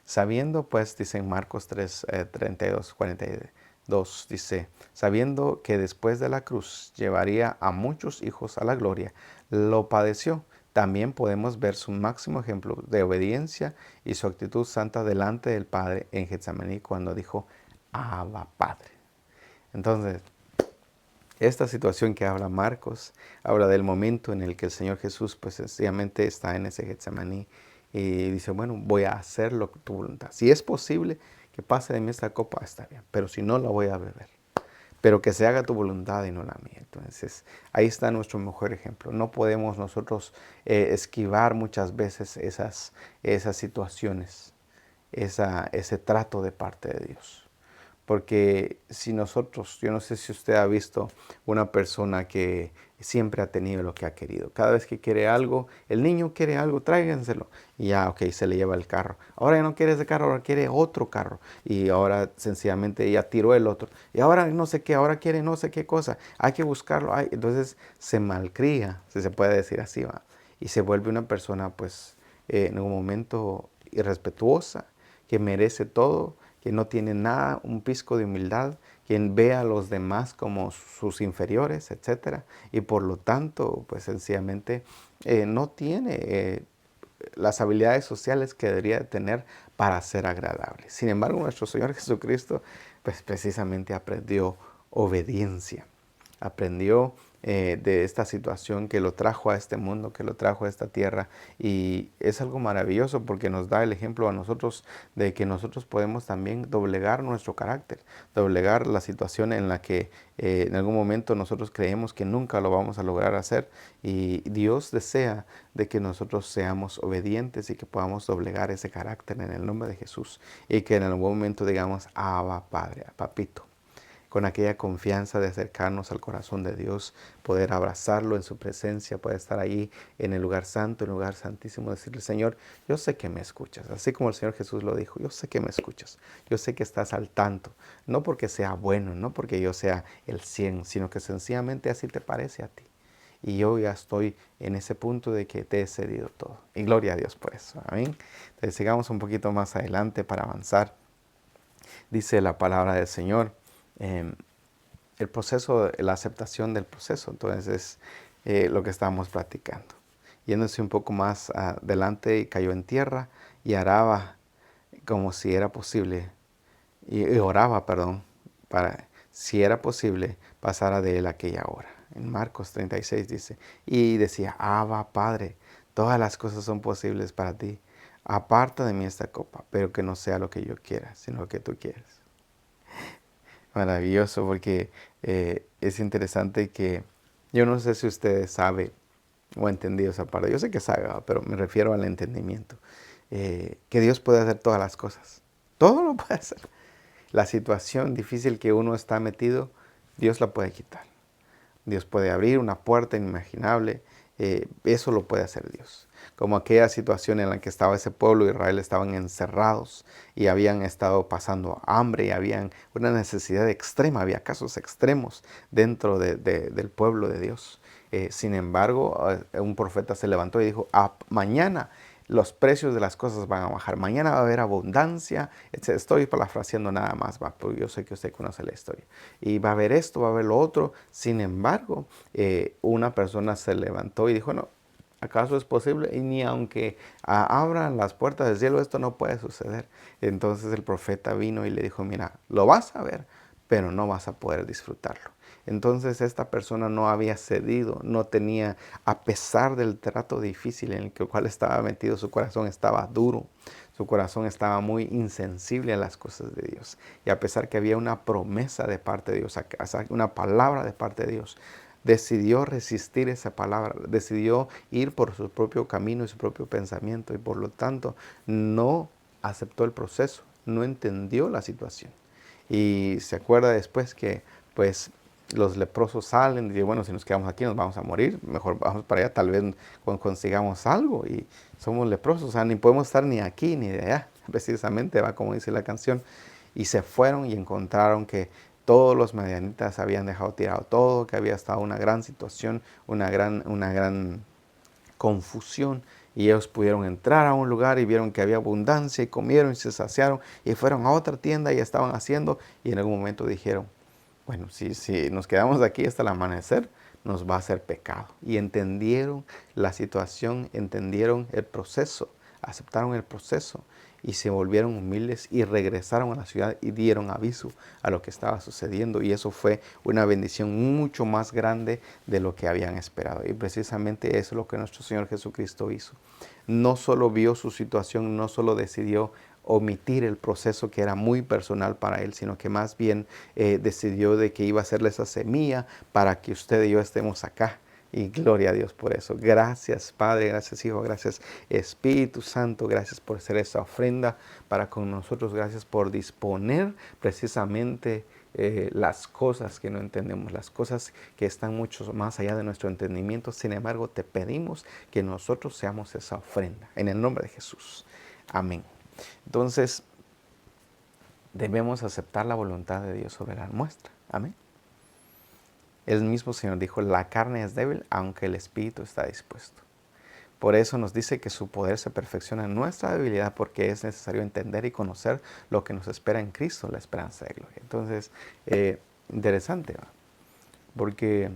Sabiendo, pues, dice en Marcos 3, 32, 42, dice, sabiendo que después de la cruz llevaría a muchos hijos a la gloria, lo padeció. También podemos ver su máximo ejemplo de obediencia y su actitud santa delante del Padre en Getsemaní cuando dijo, Abba, Padre. Entonces, esta situación que habla Marcos habla del momento en el que el Señor Jesús pues sencillamente está en ese Getsemaní y dice, bueno, voy a hacer lo que tu voluntad. Si es posible que pase de mí esta copa, está bien, pero si no, la voy a beber. Pero que se haga tu voluntad y no la mía. Entonces, ahí está nuestro mejor ejemplo. No podemos nosotros esquivar muchas veces esas situaciones, ese trato de parte de Dios. Porque si nosotros, yo no sé si usted ha visto una persona que siempre ha tenido lo que ha querido. Cada vez que quiere algo, el niño quiere algo, tráiganselo. Y ya, ok, se le lleva el carro. Ahora ya no quiere ese carro, ahora quiere otro carro. Y ahora sencillamente ya tiró el otro. Y ahora no sé qué, ahora quiere no sé qué cosa. Hay que buscarlo. Entonces se malcría, si se puede decir así, ¿va? Y se vuelve una persona, pues, en un momento irrespetuosa, que merece todo, que no tiene nada, un pizco de humildad, quien ve a los demás como sus inferiores, etcétera, y por lo tanto, pues sencillamente no tiene las habilidades sociales que debería tener para ser agradable. Sin embargo, nuestro Señor Jesucristo, pues precisamente aprendió obediencia, aprendió de esta situación que lo trajo a este mundo, que lo trajo a esta tierra, y es algo maravilloso porque nos da el ejemplo a nosotros de que nosotros podemos también doblegar nuestro carácter, doblegar la situación en la que en algún momento nosotros creemos que nunca lo vamos a lograr hacer, y Dios desea de que nosotros seamos obedientes y que podamos doblegar ese carácter en el nombre de Jesús, y que en algún momento digamos, Abba, Padre, Papito, con aquella confianza de acercarnos al corazón de Dios, poder abrazarlo en su presencia, poder estar ahí en el lugar santo, en el lugar santísimo, decirle, Señor, yo sé que me escuchas, así como el Señor Jesús lo dijo, yo sé que me escuchas, yo sé que estás al tanto, no porque sea bueno, no porque yo sea el 100, sino que sencillamente así te parece a ti. y yo ya estoy en ese punto de que te he cedido todo. Y gloria a Dios por eso. Amén. Entonces sigamos un poquito más adelante para avanzar. Dice la palabra del Señor, el proceso, la aceptación del proceso. Entonces es lo que estamos platicando. Yéndose un poco más adelante, y cayó en tierra y araba como si era posible, y oraba, perdón, para si era posible pasara de él aquella hora. En Marcos 36 dice, y decía, Abba, Padre, todas las cosas son posibles para ti. Aparta de mí esta copa, pero que no sea lo que yo quiera, sino lo que tú quieres. Maravilloso, porque es interesante que yo no sé si usted sabe o ha entendido esa parte. Yo sé que sabe, pero me refiero al entendimiento. Que Dios puede hacer todas las cosas. Todo lo puede hacer. La situación difícil que uno está metido, Dios la puede quitar. Dios puede abrir una puerta inimaginable. Eso lo puede hacer Dios. Como aquella situación en la que estaba ese pueblo de Israel, estaban encerrados y habían estado pasando hambre y habían una necesidad extrema, había casos extremos dentro del pueblo de Dios. Sin embargo, un profeta se levantó y dijo, mañana los precios de las cosas van a bajar. Mañana va a haber abundancia. Estoy parafraseando nada más, porque yo sé que usted conoce la historia. Y va a haber esto, va a haber lo otro. Sin embargo, una persona se levantó y dijo, no, ¿acaso es posible? Y ni aunque abran las puertas del cielo, esto no puede suceder. Entonces el profeta vino y le dijo, mira, lo vas a ver, pero no vas a poder disfrutarlo. Entonces esta persona no había cedido, no tenía, a pesar del trato difícil en el cual estaba metido, su corazón estaba duro, su corazón estaba muy insensible a las cosas de Dios. Y a pesar que había una promesa de parte de Dios, una palabra de parte de Dios, decidió resistir esa palabra, decidió ir por su propio camino y su propio pensamiento y por lo tanto no aceptó el proceso, no entendió la situación. Y se acuerda después que pues los leprosos salen y dicen, bueno, si nos quedamos aquí nos vamos a morir, mejor vamos para allá, tal vez consigamos algo. Y somos leprosos, o sea, ni podemos estar ni aquí ni de allá, precisamente, va como dice la canción. Y se fueron y encontraron que todos los madianitas habían dejado tirado todo, que había estado una gran situación, una gran confusión. Y ellos pudieron entrar a un lugar y vieron que había abundancia y comieron y se saciaron y fueron a otra tienda y estaban haciendo y en algún momento dijeron, bueno, si nos quedamos aquí hasta el amanecer, nos va a hacer pecado. Y entendieron la situación, entendieron el proceso, aceptaron el proceso y se volvieron humildes y regresaron a la ciudad y dieron aviso a lo que estaba sucediendo. Y eso fue una bendición mucho más grande de lo que habían esperado. Y precisamente eso es lo que nuestro Señor Jesucristo hizo. No solo vio su situación, no solo decidió omitir el proceso que era muy personal para él, sino que más bien decidió de que iba a hacerle esa semilla para que usted y yo estemos acá. Y gloria a Dios por eso. Gracias Padre, gracias Hijo, gracias Espíritu Santo, gracias por hacer esa ofrenda para con nosotros, gracias por disponer precisamente las cosas que no entendemos, las cosas que están mucho más allá de nuestro entendimiento. Sin embargo, te pedimos que nosotros seamos esa ofrenda. En el nombre de Jesús. Amén. Entonces, debemos aceptar la voluntad de Dios sobre la nuestra. Amén. El mismo Señor dijo, la carne es débil, aunque el espíritu está dispuesto. Por eso nos dice que su poder se perfecciona en nuestra debilidad, porque es necesario entender y conocer lo que nos espera en Cristo, la esperanza de gloria. Entonces, interesante, ¿va? Porque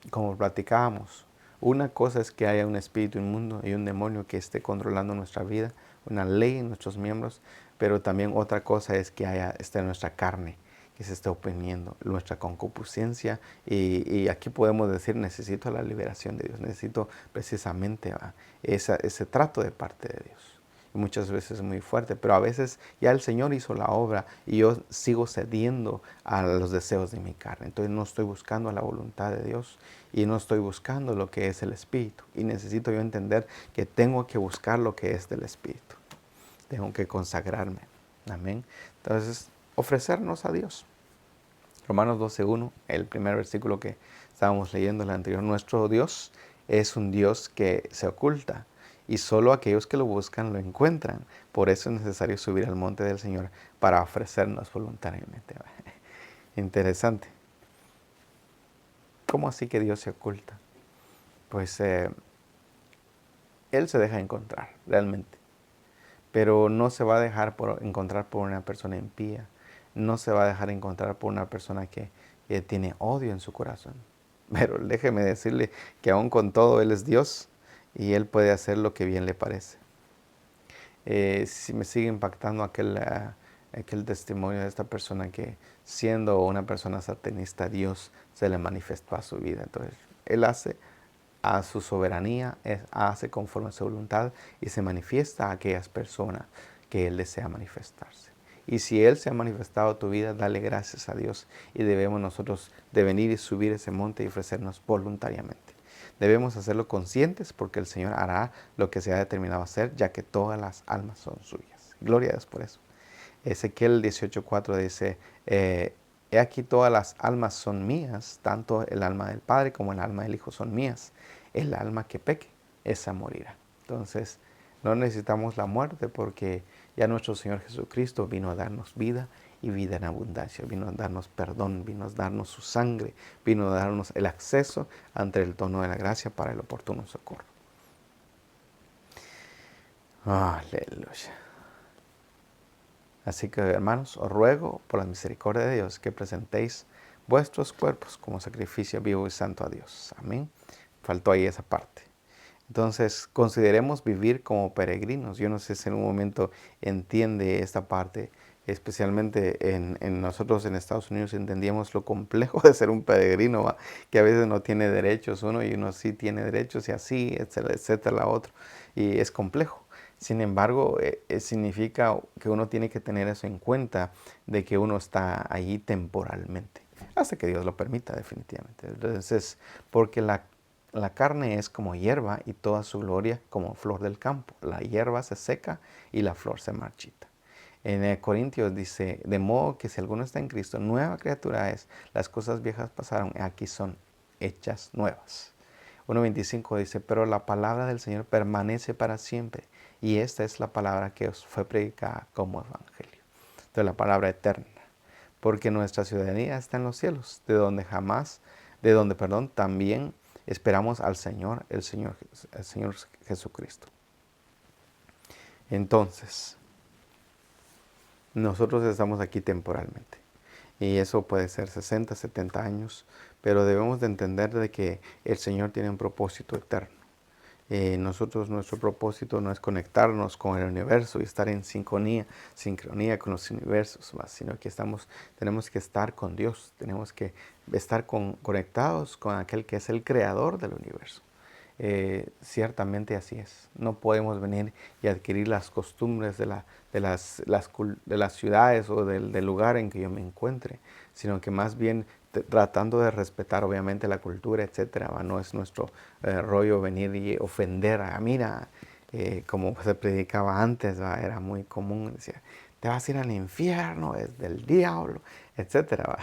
como platicábamos, una cosa es que haya un espíritu inmundo y un demonio que esté controlando nuestra vida, una ley en nuestros miembros, pero también otra cosa es que esté nuestra carne, que se esté oprimiendo, nuestra concupiscencia. Y aquí podemos decir, necesito la liberación de Dios, necesito precisamente ese trato de parte de Dios. Y muchas veces es muy fuerte, pero a veces ya el Señor hizo la obra y yo sigo cediendo a los deseos de mi carne. Entonces no estoy buscando la voluntad de Dios y no estoy buscando lo que es el Espíritu. Y necesito yo entender que tengo que buscar lo que es del Espíritu. Tengo que consagrarme. Amén. Entonces, ofrecernos a Dios. Romanos 12:1, el primer versículo que estábamos leyendo en el anterior. Nuestro Dios es un Dios que se oculta y solo aquellos que lo buscan lo encuentran. Por eso es necesario subir al monte del Señor para ofrecernos voluntariamente. Interesante. ¿Cómo así que Dios se oculta? pues él se deja encontrar realmente. Pero no se va a dejar encontrar por una persona impía. No se va a dejar encontrar por una persona que tiene odio en su corazón. Pero déjeme decirle que aún con todo Él es Dios y Él puede hacer lo que bien le parece. Si me sigue impactando aquel testimonio de esta persona que siendo una persona satanista, Dios se le manifestó a su vida. Entonces, Él hace a su soberanía, hace conforme a su voluntad y se manifiesta a aquellas personas que Él desea manifestarse. Y si Él se ha manifestado a tu vida, dale gracias a Dios y debemos nosotros de venir y subir ese monte y ofrecernos voluntariamente. Debemos hacerlo conscientes porque el Señor hará lo que se ha determinado hacer, ya que todas las almas son suyas. Gloria a Dios por eso. Ezequiel 18:4 dice, he aquí todas las almas son mías, tanto el alma del Padre como el alma del Hijo son mías. El alma que peque, esa morirá. Entonces, no necesitamos la muerte porque ya nuestro Señor Jesucristo vino a darnos vida y vida en abundancia. Vino a darnos perdón, vino a darnos su sangre, vino a darnos el acceso ante el trono de la gracia para el oportuno socorro. Aleluya. Así que, hermanos, os ruego por la misericordia de Dios que presentéis vuestros cuerpos como sacrificio vivo y santo a Dios. Amén. Faltó ahí esa parte. Entonces, consideremos vivir como peregrinos. Yo no sé si en un momento entiende esta parte, especialmente en nosotros en Estados Unidos entendíamos lo complejo de ser un peregrino, ¿va? Que a veces no tiene derechos uno y uno sí tiene derechos y así, etcétera, etcétera, la otra. Y es complejo. Sin embargo, significa que uno tiene que tener eso en cuenta, de que uno está allí temporalmente, hasta que Dios lo permita definitivamente. Entonces, porque la carne es como hierba y toda su gloria como flor del campo. La hierba se seca y la flor se marchita. En Corintios dice, de modo que si alguno está en Cristo, nueva criatura es, las cosas viejas pasaron, aquí son hechas nuevas. 1.25 dice, pero la palabra del Señor permanece para siempre, y esta es la palabra que os fue predicada como evangelio. Entonces la palabra eterna, porque nuestra ciudadanía está en los cielos, de donde también esperamos al Señor, el Señor Jesucristo. Entonces, nosotros estamos aquí temporalmente. Y eso puede ser 60, 70 años, pero debemos de entender de que el Señor tiene un propósito eterno. Nuestro propósito no es conectarnos con el universo y estar en sincronía con los universos, sino que tenemos que estar con Dios, tenemos que estar conectados con aquel que es el creador del universo. Ciertamente así es. No podemos venir y adquirir las costumbres de las ciudades o del lugar en que yo me encuentre, sino que más bien tratando de respetar obviamente la cultura, etcétera. No es nuestro rollo venir y ofender mira, como se predicaba antes, era muy común, decía, te vas a ir al infierno, es del diablo, etcétera.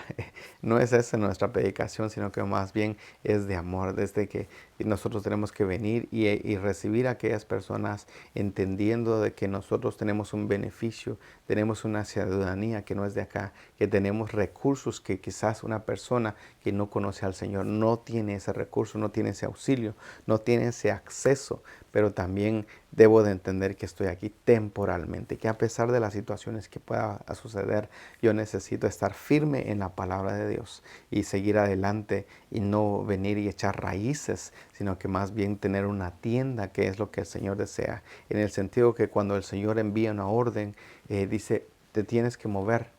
No es esa nuestra predicación, sino que más bien es de amor, desde que nosotros tenemos que venir y recibir a aquellas personas entendiendo de que nosotros tenemos un beneficio, tenemos una ciudadanía que no es de acá, que tenemos recursos que quizás una persona que no conoce al Señor no tiene ese recurso, no tiene ese auxilio, no tiene ese acceso, pero también debo de entender que estoy aquí temporalmente, que a pesar de las situaciones que pueda suceder, yo necesito estar firme en la palabra de Dios y seguir adelante y no venir y echar raíces, sino que más bien tener una tienda, que es lo que el Señor desea, en el sentido que cuando el Señor envía una orden, dice, te tienes que mover.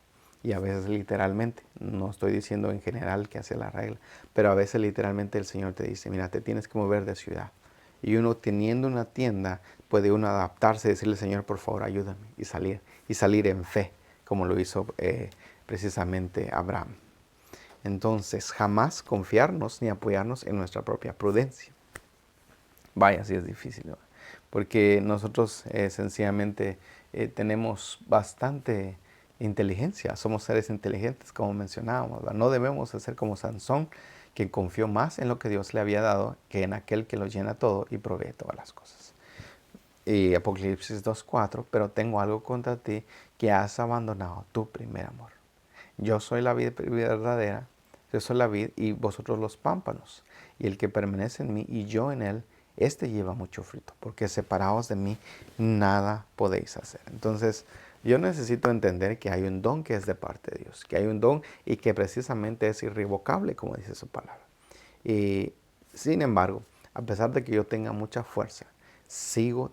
Y a veces literalmente, no estoy diciendo en general que hace la regla, pero a veces literalmente el Señor te dice, mira, te tienes que mover de ciudad. Y uno teniendo una tienda, puede uno adaptarse y decirle, Señor, por favor, ayúdame, y salir en fe, como lo hizo precisamente Abraham. Entonces, jamás confiarnos ni apoyarnos en nuestra propia prudencia. Vaya, sí es difícil, ¿no? Porque nosotros sencillamente tenemos bastante inteligencia, somos seres inteligentes, como mencionábamos, ¿verdad? No debemos ser como Sansón, que confió más en lo que Dios le había dado que en aquel que lo llena todo y provee todas las cosas. Y Apocalipsis 2:4, pero tengo algo contra ti, que has abandonado tu primer amor. Yo soy la vida verdadera, Yo soy la vid y vosotros los pámpanos. Y el que permanece en mí y yo en él, este lleva mucho fruto, porque separados de mí nada podéis hacer. Entonces, yo necesito entender que hay un don que es de parte de Dios, que hay un don y que precisamente es irrevocable, como dice su palabra. Y sin embargo, a pesar de que yo tenga mucha fuerza, sigo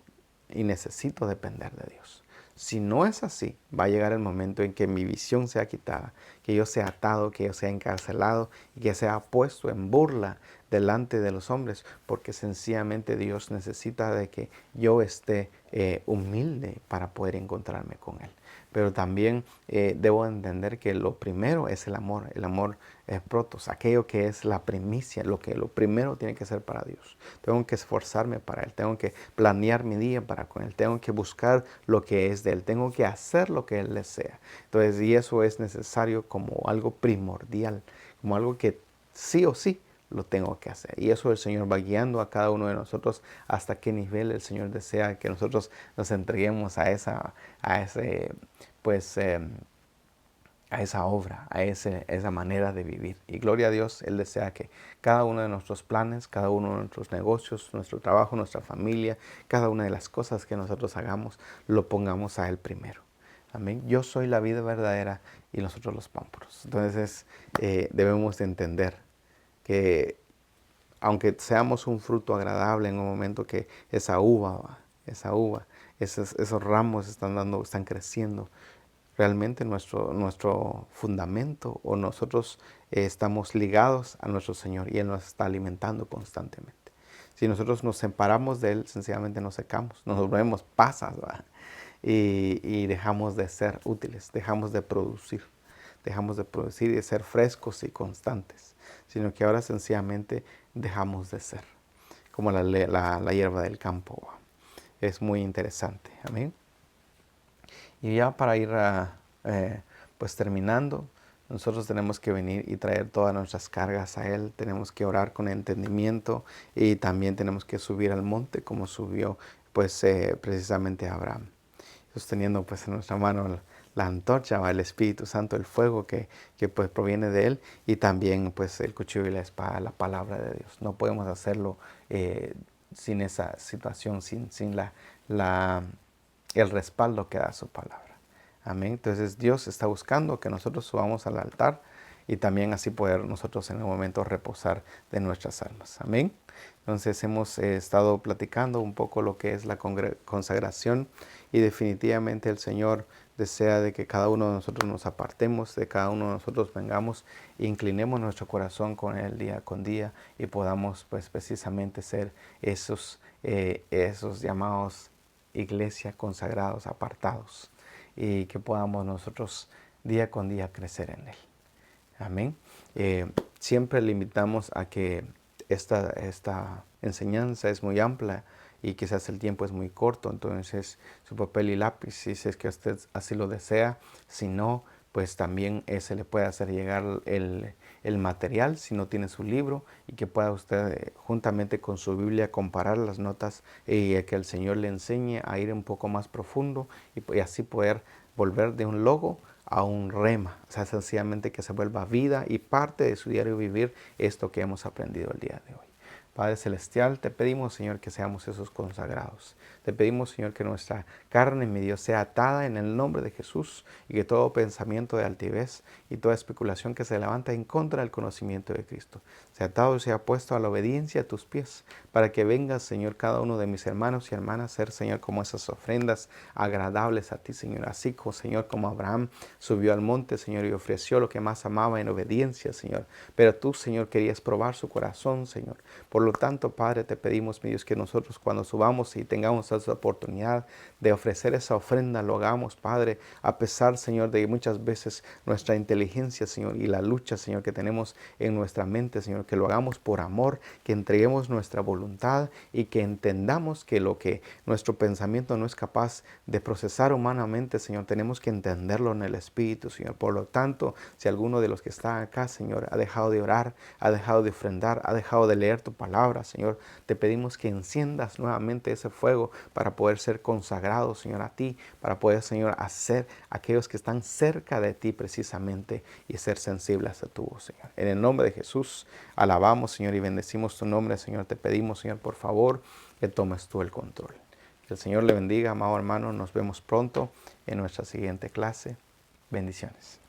y necesito depender de Dios. Si no es así, va a llegar el momento en que mi visión sea quitada, que yo sea atado, que yo sea encarcelado y que sea puesto en burla delante de los hombres, porque sencillamente Dios necesita de que yo esté humilde para poder encontrarme con Él. Pero también debo entender que lo primero es el amor es protos, aquello que es la primicia, lo primero tiene que ser para Dios. Tengo que esforzarme para Él, tengo que planear mi día para con Él, tengo que buscar lo que es de Él, tengo que hacer lo que Él desea. Entonces, y eso es necesario como algo primordial, como algo que sí o sí lo tengo que hacer. Y eso el Señor va guiando a cada uno de nosotros hasta qué nivel el Señor desea que nosotros nos entreguemos a ese, pues, a esa obra, esa manera de vivir. Y gloria a Dios, Él desea que cada uno de nuestros planes, cada uno de nuestros negocios, nuestro trabajo, nuestra familia, cada una de las cosas que nosotros hagamos, lo pongamos a Él primero. Amén. Yo soy la vida verdadera y nosotros los pámpanos. Entonces debemos de entender que aunque seamos un fruto agradable en un momento que esa uva, esos ramos están creciendo, realmente nuestro fundamento o nosotros estamos ligados a nuestro Señor y Él nos está alimentando constantemente. Si nosotros nos separamos de Él, sencillamente nos secamos, nos volvemos pasas, ¿verdad? Y dejamos de ser útiles, dejamos de producir y de ser frescos y constantes, sino que ahora sencillamente dejamos de ser, como la hierba del campo. Es muy interesante, amén. Y ya para ir pues terminando, nosotros tenemos que venir y traer todas nuestras cargas a Él, tenemos que orar con entendimiento y también tenemos que subir al monte como subió pues precisamente Abraham, sosteniendo pues en nuestra mano la antorcha, el Espíritu Santo, el fuego que pues proviene de Él y también pues el cuchillo y la espada, la palabra de Dios. No podemos hacerlo sin esa situación, sin el respaldo que da su palabra. Amén. Entonces Dios está buscando que nosotros subamos al altar y también así poder nosotros en el momento reposar de nuestras almas. Amén. Entonces hemos estado platicando un poco lo que es la consagración y definitivamente el Señor desea de que cada uno de nosotros nos apartemos, de cada uno de nosotros vengamos e inclinemos nuestro corazón con Él día con día y podamos pues precisamente ser esos llamados iglesia consagrados, apartados y que podamos nosotros día con día crecer en Él. Amén. Siempre le invitamos a que esta enseñanza es muy amplia y quizás el tiempo es muy corto, entonces su papel y lápiz, si es que usted así lo desea, si no, pues también se le puede hacer llegar el material si no tiene su libro y que pueda usted juntamente con su Biblia comparar las notas y que el Señor le enseñe a ir un poco más profundo y así poder volver de un logo a un rema, o sea, sencillamente que se vuelva vida y parte de su diario vivir esto que hemos aprendido el día de hoy. Padre Celestial, te pedimos, Señor, que seamos esos consagrados. Te pedimos, Señor, que nuestra carne, mi Dios, sea atada en el nombre de Jesús y que todo pensamiento de altivez y toda especulación que se levanta en contra del conocimiento de Cristo sea atado y sea puesto a la obediencia a tus pies, para que venga, Señor, cada uno de mis hermanos y hermanas, ser, Señor, como esas ofrendas agradables a ti, Señor. Así como, Señor, como Abraham subió al monte, Señor, y ofreció lo que más amaba en obediencia, Señor. Pero tú, Señor, querías probar su corazón, Señor. Por lo tanto, Padre, te pedimos, mi Dios, que nosotros cuando subamos y tengamos esa oportunidad de ofrecer esa ofrenda, lo hagamos, Padre, a pesar, Señor, de muchas veces nuestra inteligencia, Señor, y la lucha, Señor, que tenemos en nuestra mente, Señor, Señor, que lo hagamos por amor, que entreguemos nuestra voluntad y que entendamos que lo que nuestro pensamiento no es capaz de procesar humanamente, Señor, tenemos que entenderlo en el Espíritu, Señor. Por lo tanto, si alguno de los que están acá, Señor, ha dejado de orar, ha dejado de ofrendar, ha dejado de leer tu palabra, Señor, te pedimos que enciendas nuevamente ese fuego para poder ser consagrados, Señor, a ti, para poder, Señor, hacer aquellos que están cerca de ti precisamente y ser sensibles a tu voz, Señor. En el nombre de Jesús, alabamos, Señor, y bendecimos tu nombre, Señor. Te pedimos, Señor, por favor, que tomes tú el control. Que el Señor le bendiga, amado hermano. Nos vemos pronto en nuestra siguiente clase. Bendiciones.